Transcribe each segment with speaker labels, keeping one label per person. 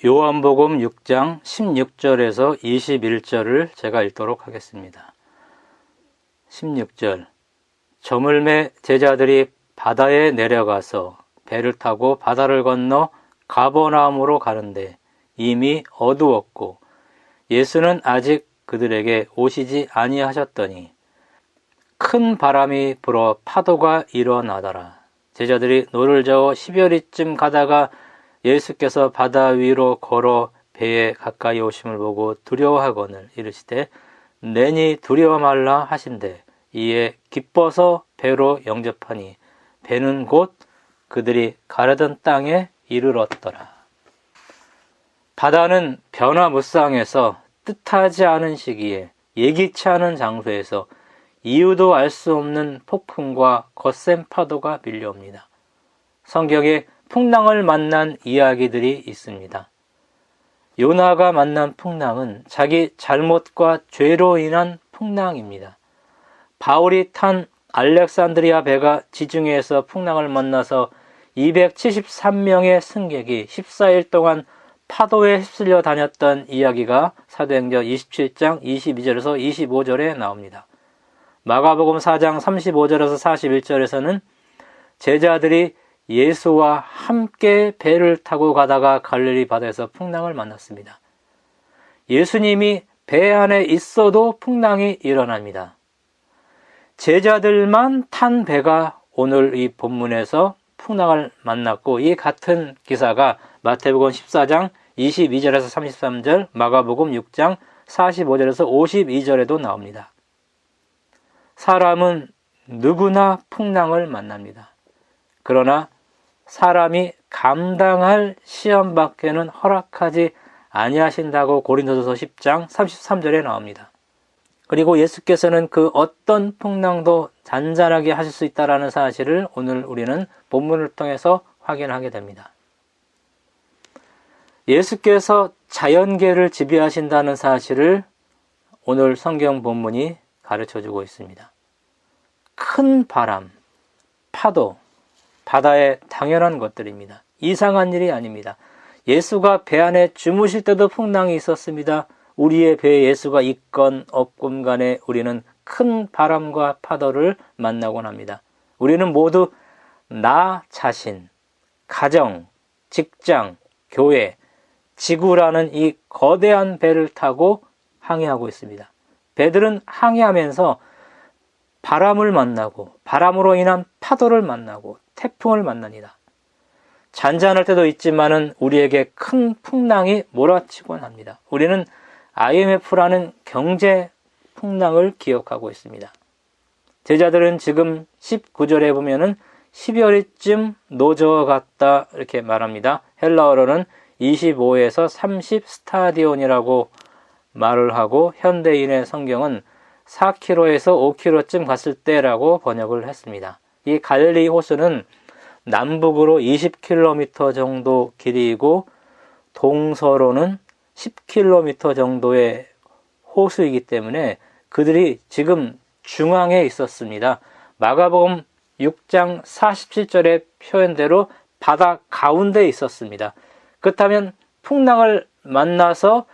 Speaker 1: 요한복음 6장 16절에서 21절을 제가 읽도록 하겠습니다. 16절. 저물매 제자들이 바다에 내려가서 배를 타고 바다를 건너 가버나움으로 가는데 이미 어두웠고 예수는 아직 그들에게 오시지 아니하셨더니 큰 바람이 불어 파도가 일어나더라. 제자들이 노를 저어 10여리쯤 가다가 예수께서 바다 위로 걸어 배에 가까이 오심을 보고 두려워하거늘 이르시되 내니 두려워 말라 하신대 이에 기뻐서 배로 영접하니 배는 곧 그들이 가려던 땅에 이르렀더라. 바다는 변화무쌍해서 뜻하지 않은 시기에 예기치 않은 장소에서 이유도 알 수 없는 폭풍과 거센 파도가 밀려옵니다. 성경에 풍랑을 만난 이야기들이 있습니다. 요나가 만난 풍랑은 자기 잘못과 죄로 인한 풍랑입니다. 바울이 탄 알렉산드리아 배가 지중해에서 풍랑을 만나서 273명의 승객이 14일 동안 파도에 휩쓸려 다녔던 이야기가 사도행전 27장 22절에서 25절에 나옵니다. 마가복음 4장 35절에서 41절에서는 제자들이 예수와 함께 배를 타고 가다가 갈릴리 바다에서 풍랑을 만났습니다. 예수님이 배 안에 있어도 풍랑이 일어납니다. 제자들만 탄 배가 오늘 이 본문에서 풍랑을 만났고 이 같은 기사가 마태복음 14장 22절에서 33절, 마가복음 6장 45절에서 52절에도 나옵니다. 사람은 누구나 풍랑을 만납니다. 그러나 사람이 감당할 시험밖에는 허락하지 아니하신다고 고린도전서 10장 33절에 나옵니다. 그리고 예수께서는 그 어떤 풍랑도 잔잔하게 하실 수 있다는 사실을 오늘 우리는 본문을 통해서 확인하게 됩니다. 예수께서 자연계를 지배하신다는 사실을 오늘 성경 본문이 가르쳐주고 있습니다. 큰 바람, 파도, 바다의 당연한 것들입니다. 이상한 일이 아닙니다. 예수가 배 안에 주무실 때도 풍랑이 있었습니다. 우리의 배에 예수가 있건 없건 간에 우리는 큰 바람과 파도를 만나곤 합니다. 우리는 모두 나 자신, 가정, 직장, 교회, 지구라는 이 거대한 배를 타고 항해하고 있습니다. 배들은 항해하면서 바람을 만나고 바람으로 인한 파도를 만나고 태풍을 만납니다. 잔잔할 때도 있지만은 우리에게 큰 풍랑이 몰아치곤 합니다. 우리는 IMF라는 경제 풍랑을 기억하고 있습니다. 제자들은 지금 19절에 보면은 12월쯤 노저어갔다 이렇게 말합니다. 헬라어로는 25에서 30 스타디온이라고 말을 하고 현대인의 성경은 4km에서 5km쯤 갔을 때라고 번역을 했습니다. 이 갈릴리 호수는 남북으로 20km 정도 길이이고 동서로는 10km 정도의 호수이기 때문에 그들이 지금 중앙에 있었습니다. 마가복음 6장 47절의 표현대로 바다 가운데에 있었습니다. 그렇다면 풍랑을 만나서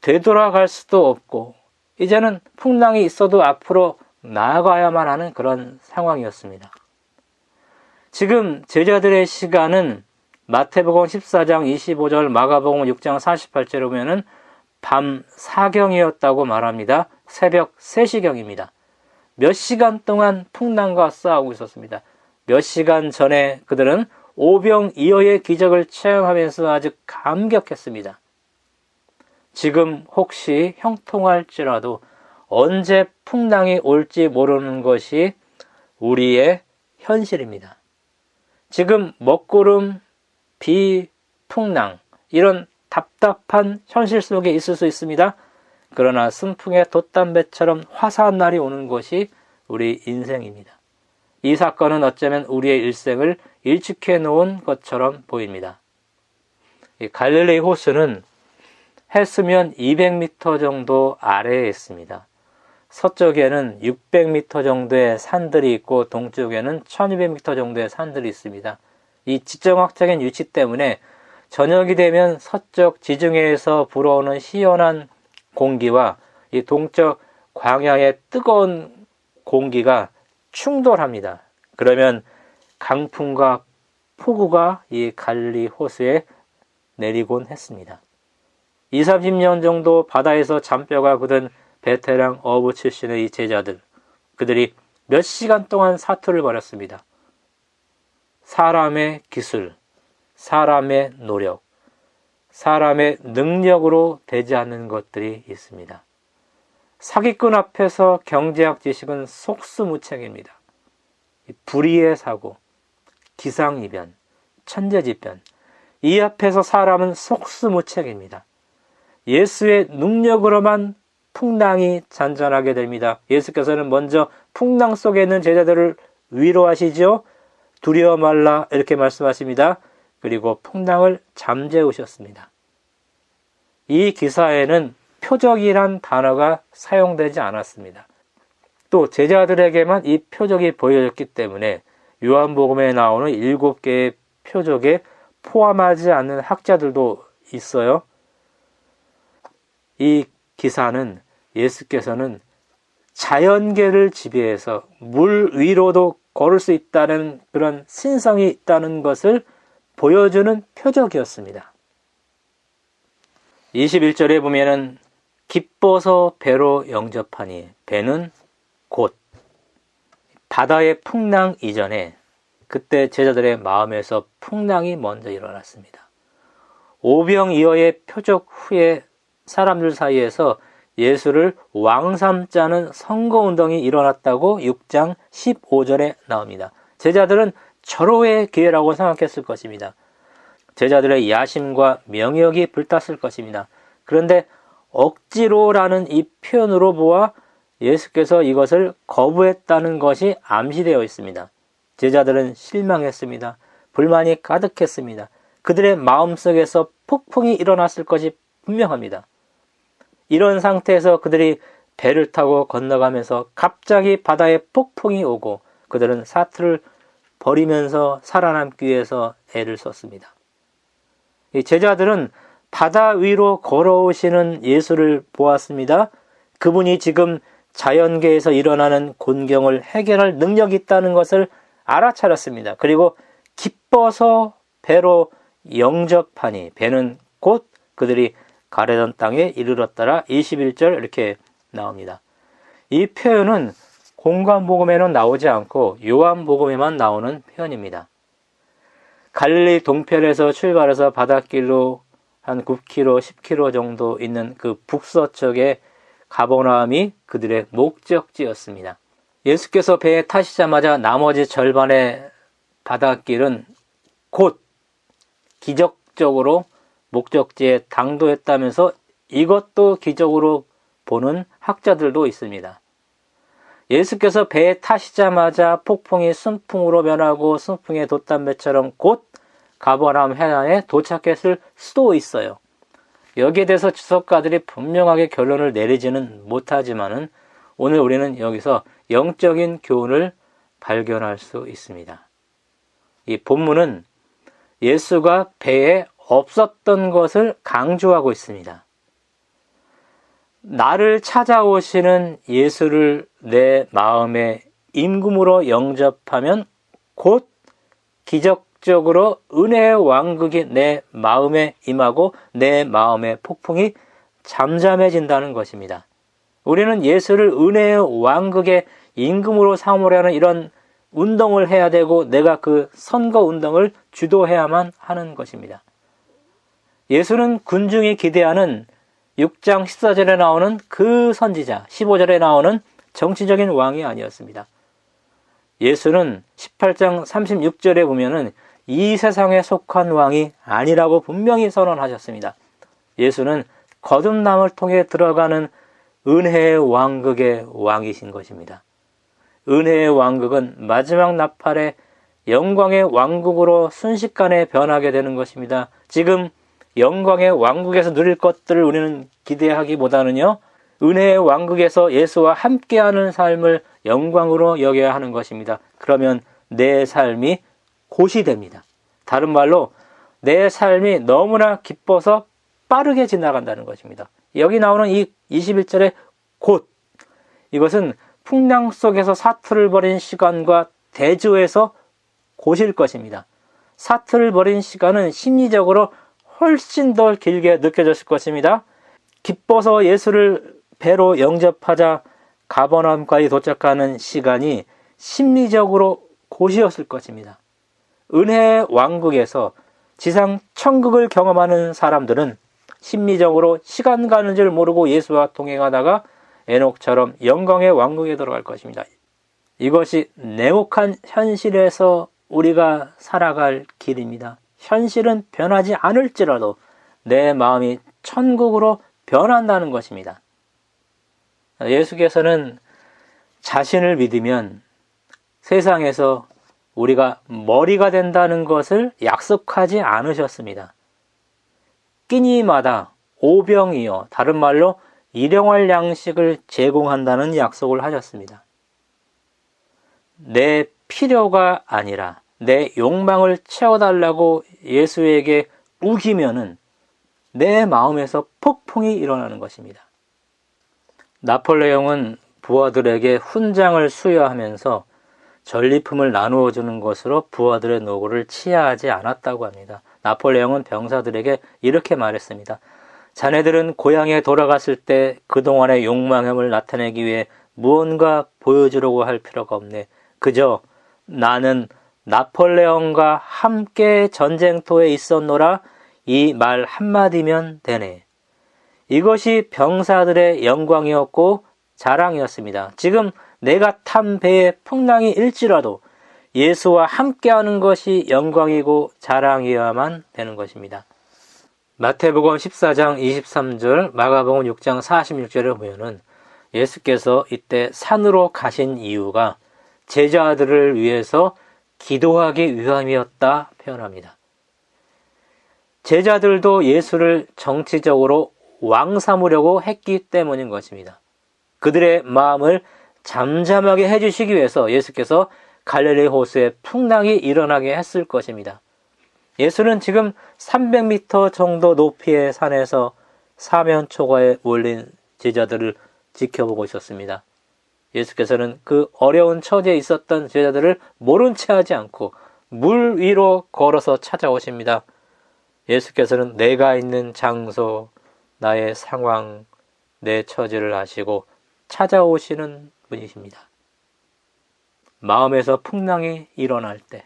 Speaker 1: 되돌아갈 수도 없고 이제는 풍랑이 있어도 앞으로 나아가야만 하는 그런 상황이었습니다. 지금 제자들의 시간은 마태복음 14장 25절, 마가복음 6장 48절에 보면은 밤 4경이었다고 말합니다. 새벽 3시경입니다. 몇 시간 동안 풍랑과 싸우고 있었습니다. 몇 시간 전에 그들은 오병이어의 기적을 체험하면서 아주 감격했습니다. 지금 혹시 형통할지라도 언제 풍랑이 올지 모르는 것이 우리의 현실입니다. 지금 먹구름, 비, 풍랑 이런 답답한 현실 속에 있을 수 있습니다. 그러나 순풍의 돛담배처럼 화사한 날이 오는 것이 우리 인생입니다. 이 사건은 어쩌면 우리의 일생을 일축해 놓은 것처럼 보입니다. 이 갈릴리 호수는 해수면 200m 정도 아래에 있습니다. 서쪽에는 600m 정도의 산들이 있고 동쪽에는 1200m 정도의 산들이 있습니다. 이 지정학적인 위치 때문에 저녁이 되면 서쪽 지중해에서 불어오는 시원한 공기와 이 동쪽 광야의 뜨거운 공기가 충돌합니다. 그러면 강풍과 폭우가 이 갈릴리 호수에 내리곤 했습니다. 20-30년 정도 바다에서 잔뼈가 굳은 베테랑 어부 출신의 이 제자들, 그들이 몇 시간 동안 사투를 벌였습니다. 사람의 기술, 사람의 노력, 사람의 능력으로 되지 않는 것들이 있습니다. 사기꾼 앞에서 경제학 지식은 속수무책입니다. 불의의 사고, 기상이변, 천재지변, 이 앞에서 사람은 속수무책입니다. 예수의 능력으로만 풍랑이 잔잔하게 됩니다. 예수께서는 먼저 풍랑 속에 있는 제자들을 위로하시죠. 두려워 말라 이렇게 말씀하십니다. 그리고 풍랑을 잠재우셨습니다. 이 기사에는 표적이란 단어가 사용되지 않았습니다. 또 제자들에게만 이 표적이 보여졌기 때문에 요한복음에 나오는 7개의 표적에 포함하지 않는 학자들도 있어요. 이 기사는 예수께서는 자연계를 지배해서 물 위로도 걸을 수 있다는 그런 신성이 있다는 것을 보여주는 표적이었습니다. 21절에 보면은 기뻐서 배로 영접하니, 배는 곧 바다의 풍랑 이전에 그때 제자들의 마음에서 풍랑이 먼저 일어났습니다. 오병이어의 표적 후에 사람들 사이에서 예수를 왕삼자는 선거운동이 일어났다고 6장 15절에 나옵니다. 제자들은 절호의 기회라고 생각했을 것입니다. 제자들의 야심과 명역이 불탔을 것입니다. 그런데 억지로라는 이 표현으로 보아 예수께서 이것을 거부했다는 것이 암시되어 있습니다. 제자들은 실망했습니다. 불만이 가득했습니다. 그들의 마음속에서 폭풍이 일어났을 것이 분명합니다. 이런 상태에서 그들이 배를 타고 건너가면서 갑자기 바다에 폭풍이 오고 그들은 사투를 버리면서 살아남기 위해서 애를 썼습니다. 이 제자들은 바다 위로 걸어오시는 예수를 보았습니다. 그분이 지금 자연계에서 일어나는 곤경을 해결할 능력이 있다는 것을 알아차렸습니다. 그리고 기뻐서 배로 영접하니, 배는 곧 그들이 가려던 땅에 이르렀더라. 21절 이렇게 나옵니다. 이 표현은 공관복음에는 나오지 않고 요한복음에만 나오는 표현입니다. 갈릴리 동편에서 출발해서 바닷길로 한 9km, 10km 정도 있는 그 북서쪽의 가버나움이 그들의 목적지였습니다. 예수께서 배에 타시자마자 나머지 절반의 바닷길은 곧 기적적으로 목적지에 당도했다면서 이것도 기적으로 보는 학자들도 있습니다. 예수께서 배에 타시자마자 폭풍이 순풍으로 변하고 순풍의 돛담배처럼 곧 가버나움 해안에 도착했을 수도 있어요. 여기에 대해서 주석가들이 분명하게 결론을 내리지는 못하지만은 오늘 우리는 여기서 영적인 교훈을 발견할 수 있습니다. 이 본문은 예수가 배에 없었던 것을 강조하고 있습니다. 나를 찾아오시는 예수를 내 마음의 임금으로 영접하면 곧 기적적으로 은혜의 왕국이 내 마음에 임하고 내 마음의 폭풍이 잠잠해진다는 것입니다. 우리는 예수를 은혜의 왕국의 임금으로 삼으려는 이런 운동을 해야 되고 내가 그 선거 운동을 주도해야만 하는 것입니다. 예수는 군중이 기대하는 6장 14절에 나오는 그 선지자, 15절에 나오는 정치적인 왕이 아니었습니다. 예수는 18장 36절에 보면은 이 세상에 속한 왕이 아니라고 분명히 선언하셨습니다. 예수는 거듭남을 통해 들어가는 은혜의 왕국의 왕이신 것입니다. 은혜의 왕국은 마지막 나팔에 영광의 왕국으로 순식간에 변하게 되는 것입니다. 지금 영광의 왕국에서 누릴 것들을 우리는 기대하기보다는요, 은혜의 왕국에서 예수와 함께하는 삶을 영광으로 여겨야 하는 것입니다. 그러면 내 삶이 곧이 됩니다. 다른 말로 내 삶이 너무나 기뻐서 빠르게 지나간다는 것입니다. 여기 나오는 이 21절의 곧, 이것은 풍랑 속에서 사투를 벌인 시간과 대조해서 곧일 것입니다. 사투를 벌인 시간은 심리적으로 훨씬 더 길게 느껴졌을 것입니다. 기뻐서 예수를 배로 영접하자 가버나움까지 도착하는 시간이 심리적으로 곧이었을 것입니다. 은혜의 왕국에서 지상 천국을 경험하는 사람들은 심리적으로 시간 가는 줄 모르고 예수와 동행하다가 에녹처럼 영광의 왕국에 들어갈 것입니다. 이것이 냉혹한 현실에서 우리가 살아갈 길입니다. 현실은 변하지 않을지라도 내 마음이 천국으로 변한다는 것입니다. 예수께서는 자신을 믿으면 세상에서 우리가 머리가 된다는 것을 약속하지 않으셨습니다. 끼니마다 오병이어, 다른 말로 일용할 양식을 제공한다는 약속을 하셨습니다. 내 필요가 아니라 내 욕망을 채워달라고 예수에게 우기면은 내 마음에서 폭풍이 일어나는 것입니다. 나폴레옹은 부하들에게 훈장을 수여하면서 전리품을 나누어 주는 것으로 부하들의 노고를 치하하지 않았다고 합니다. 나폴레옹은 병사들에게 이렇게 말했습니다. 자네들은 고향에 돌아갔을 때 그동안의 욕망함을 나타내기 위해 무언가 보여주려고 할 필요가 없네. 그저 나는 나폴레옹과 함께 전쟁터에 있었노라 이 말 한마디면 되네. 이것이 병사들의 영광이었고 자랑이었습니다. 지금 내가 탄 배에 풍랑이 일지라도 예수와 함께하는 것이 영광이고 자랑이어야만 되는 것입니다. 마태복음 14장 23절, 마가복음 6장 46절을 보면은 예수께서 이때 산으로 가신 이유가 제자들을 위해서 기도하기 위함이었다 표현합니다. 제자들도 예수를 정치적으로 왕 삼으려고 했기 때문인 것입니다. 그들의 마음을 잠잠하게 해주시기 위해서 예수께서 갈릴리 호수에 풍랑이 일어나게 했을 것입니다. 예수는 지금 300m 정도 높이의 산에서 사면초가에 올린 제자들을 지켜보고 있었습니다. 예수께서는 그 어려운 처지에 있었던 제자들을 모른 채 하지 않고 물 위로 걸어서 찾아오십니다. 예수께서는 내가 있는 장소, 나의 상황, 내 처지를 아시고 찾아오시는 분이십니다. 마음에서 풍랑이 일어날 때,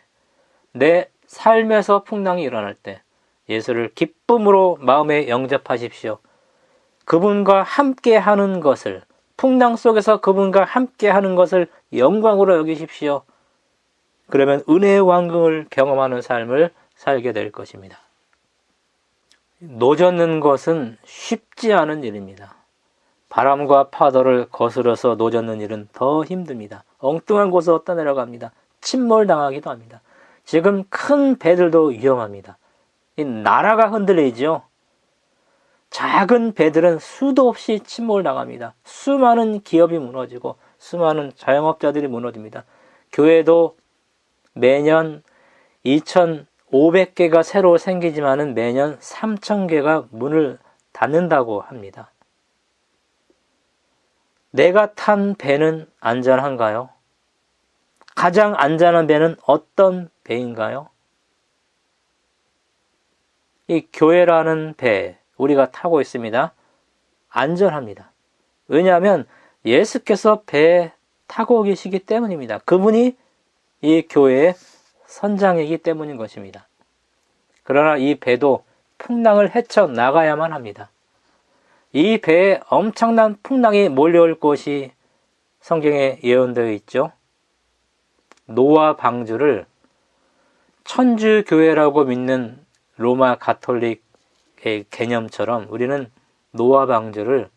Speaker 1: 내 삶에서 풍랑이 일어날 때 예수를 기쁨으로 마음에 영접하십시오. 그분과 함께 하는 것을, 풍랑 속에서 그분과 함께 하는 것을 영광으로 여기십시오. 그러면 은혜의 왕국을 경험하는 삶을 살게 될 것입니다. 노젓는 것은 쉽지 않은 일입니다. 바람과 파도를 거스러서 노젓는 일은 더 힘듭니다. 엉뚱한 곳으로 떠내려갑니다. 침몰당하기도 합니다. 지금 큰 배들도 위험합니다. 이 나라가 흔들리죠. 작은 배들은 수도 없이 침몰당합니다. 수많은 기업이 무너지고 수많은 자영업자들이 무너집니다. 교회도 매년 2,500개가 새로 생기지만은 매년 3,000개가 문을 닫는다고 합니다. 내가 탄 배는 안전한가요? 가장 안전한 배는 어떤 배인가요? 이 교회라는 배, 우리가 타고 있습니다. 안전합니다. 왜냐하면 예수께서 배에 타고 계시기 때문입니다. 그분이 이 교회의 선장이기 때문인 것입니다. 그러나 이 배도 풍랑을 헤쳐나가야만 합니다. 이 배에 엄청난 풍랑이 몰려올 것이 성경에 예언되어 있죠. 노아 방주를 천주교회라고 믿는 로마 가톨릭의 개념처럼 우리는 노아 방주를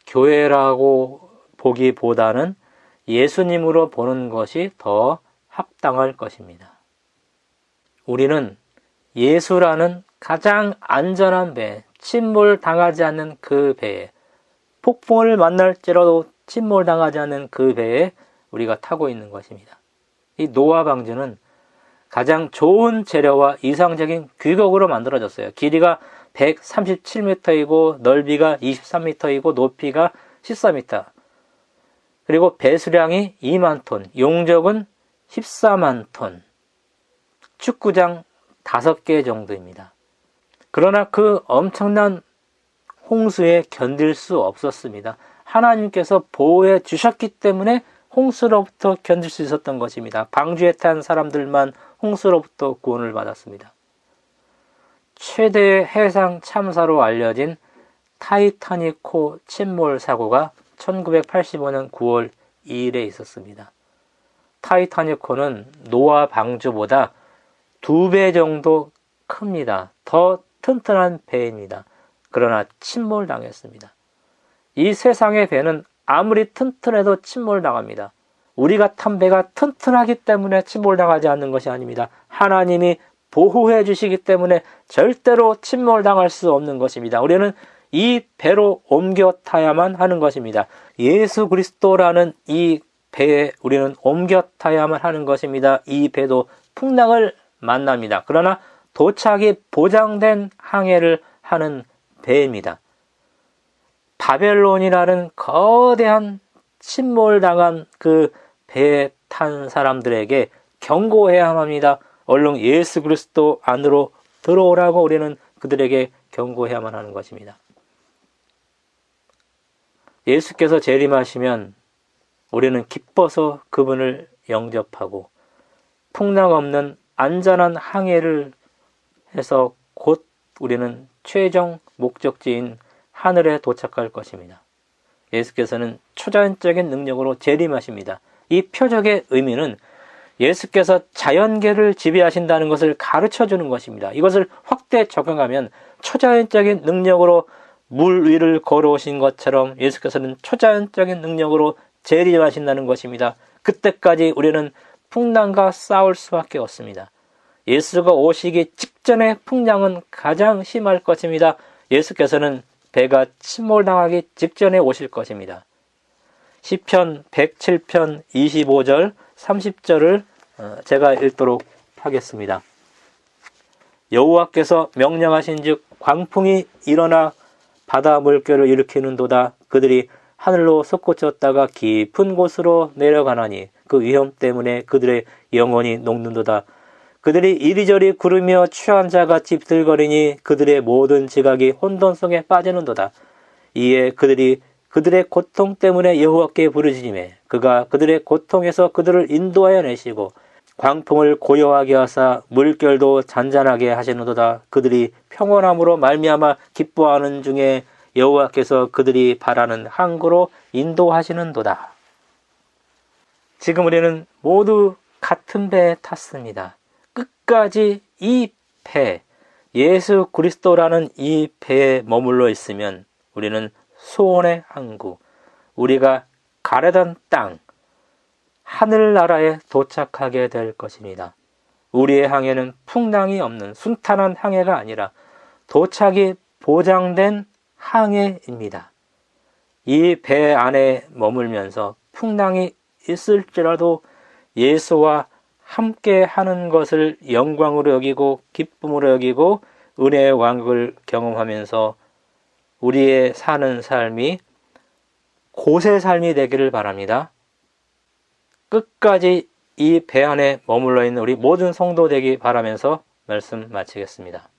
Speaker 1: 교회라고 보기보다는 예수님으로 보는 것이 더 합당할 것입니다. 우리는 예수라는 가장 안전한 배, 침몰 당하지 않는 그 배에, 폭풍을 만날지라도 침몰 당하지 않는 그 배에 우리가 타고 있는 것입니다. 이 노아 방주는 가장 좋은 재료와 이상적인 규격으로 만들어졌어요. 길이가 137m이고 넓이가 23m이고 높이가 14m. 그리고 배수량이 2만 톤, 용적은 14만 톤. 축구장 5개 정도입니다. 그러나 그 엄청난 홍수에 견딜 수 없었습니다. 하나님께서 보호해 주셨기 때문에 홍수로부터 견딜 수 있었던 것입니다. 방주에 탄 사람들만 홍수로부터 구원을 받았습니다. 최대의 해상 참사로 알려진 타이타닉호 침몰 사고가 1985년 9월 2일에 있었습니다. 타이타닉호는 노아 방주보다 2배 정도 큽니다. 더 튼튼한 배입니다. 그러나 침몰당했습니다. 이 세상의 배는 아무리 튼튼해도 침몰당합니다. 우리가 탄 배가 튼튼하기 때문에 침몰당하지 않는 것이 아닙니다. 하나님이 보호해 주시기 때문에 절대로 침몰당할 수 없는 것입니다. 우리는 이 배로 옮겨 타야만 하는 것입니다. 예수 그리스도라는 이 배에 우리는 옮겨 타야만 하는 것입니다. 이 배도 풍랑을 만납니다. 그러나 도착이 보장된 항해를 하는 배입니다. 바벨론이라는 거대한 침몰당한 그 배에 탄 사람들에게 경고해야 합니다. 얼른 예수 그리스도 안으로 들어오라고 우리는 그들에게 경고해야만 하는 것입니다. 예수께서 재림하시면 우리는 기뻐서 그분을 영접하고 풍랑 없는 안전한 항해를 해서 곧 우리는 최종 목적지인 하늘에 도착할 것입니다. 예수께서는 초자연적인 능력으로 재림하십니다. 이 표적의 의미는 예수께서 자연계를 지배하신다는 것을 가르쳐주는 것입니다. 이것을 확대 적용하면 초자연적인 능력으로 물 위를 걸어오신 것처럼 예수께서는 초자연적인 능력으로 재림하신다는 것입니다. 그때까지 우리는 풍랑과 싸울 수밖에 없습니다. 예수가 오시기 직전에 풍랑은 가장 심할 것입니다. 예수께서는 배가 침몰당하기 직전에 오실 것입니다. 시편 107편 25절 30절을 제가 읽도록 하겠습니다. 여호와께서 명령하신즉 광풍이 일어나 바다 물결을 일으키는도다. 그들이 하늘로 솟구쳤다가 깊은 곳으로 내려가나니 그 위험 때문에 그들의 영혼이 녹는도다. 그들이 이리저리 구르며 취한 자같이 비틀거리니 그들의 모든 지각이 혼돈 속에 빠지는도다. 이에 그들이 그들의 고통 때문에 여호와께 부르짖으매 그가 그들의 고통에서 그들을 인도하여 내시고 광풍을 고요하게 하사 물결도 잔잔하게 하시는도다. 그들이 평온함으로 말미암아 기뻐하는 중에 여호와께서 그들이 바라는 항구로 인도하시는도다. 지금 우리는 모두 같은 배에 탔습니다. 끝까지 이 배, 예수 그리스도라는 이 배에 머물러 있으면 우리는 소원의 항구, 우리가 가려던 땅, 하늘나라에 도착하게 될 것입니다. 우리의 항해는 풍랑이 없는 순탄한 항해가 아니라 도착이 보장된 항해입니다. 이 배 안에 머물면서 풍랑이 있을지라도 예수와 함께 하는 것을 영광으로 여기고 기쁨으로 여기고 은혜의 왕국을 경험하면서 우리의 사는 삶이 곳의 삶이 되기를 바랍니다. 끝까지 이 배 안에 머물러 있는 우리 모든 성도 되기 바라면서 말씀 마치겠습니다.